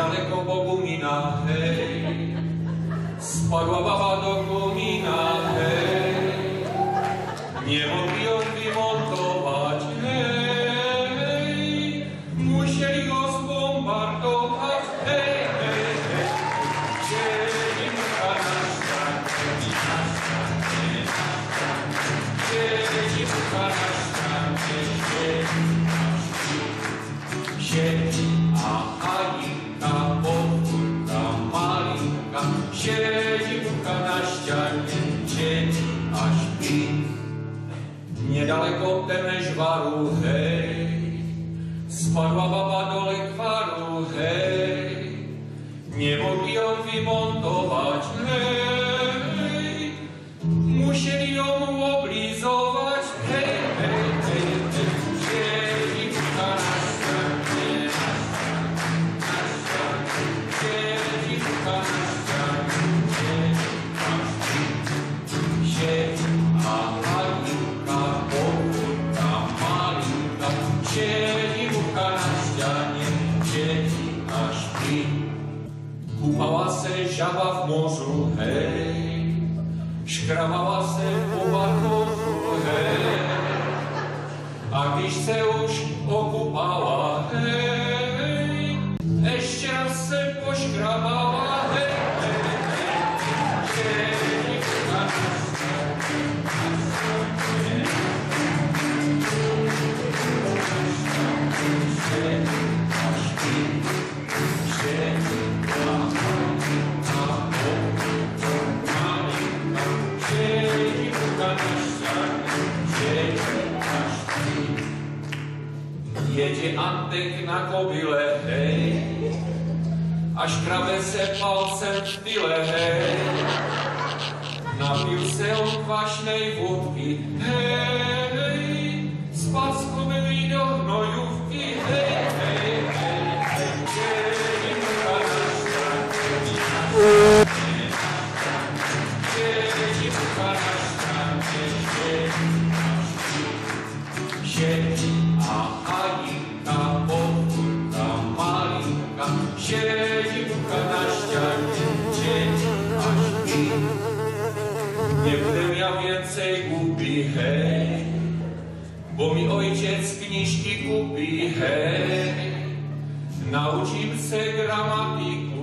Niedaleko Bogumina, hej, spadła baba do komina, hej, nie mogli ją wymontować, hej, musieli go zbombardować, hej, hej, hej, chcieli mucha na ścianie, chcieli mucha na ścianie, siedzi, a Halinka, powórka malinka, siedzi mucha na ścianie, siedzi, a śpi. Niedaleko Temeżwaru, hej, spadła baba do lekwaru, hej, nie mogli ją wymontować, hej, musieli ją oblizować, hej, hej, hej, hej, siedzi mucha na ścianie, siedzi mucha na ścianie, siedzi, a Halinka, powórka malinka, siedzi mucha na ścianie, siedzi, a śpi. Kupała se żaba w morzu, hej, szkramała se po barkozu, hej, a gdyś se już okupała, hej, jeszcze raz se poszkrabała, hej, hej, hej, siedzi mucha na ścianie, siedzi, a śpi, siedzi, a Halinka, powórka malinka, siedzi mucha na ścianie, siedzi, a śpi. Jedzie Antek na kobyle, hej, a szkrabe se palcem w tyle, hej, napił se on kwaśnej wódki, hej, spadł z kobyle do gnojówki, hej, hej, hej, hej, siedzi mucha na ścianie, siedzi mucha na ścianie, siedzi, a Halinka, powórka malinka, siedzi mucha na ścianie, siedzi, a śpi. Nie będę miał więcej głupi, hej, bo mi ojciec kniżki kupi, hej, nauczim se gramatyku,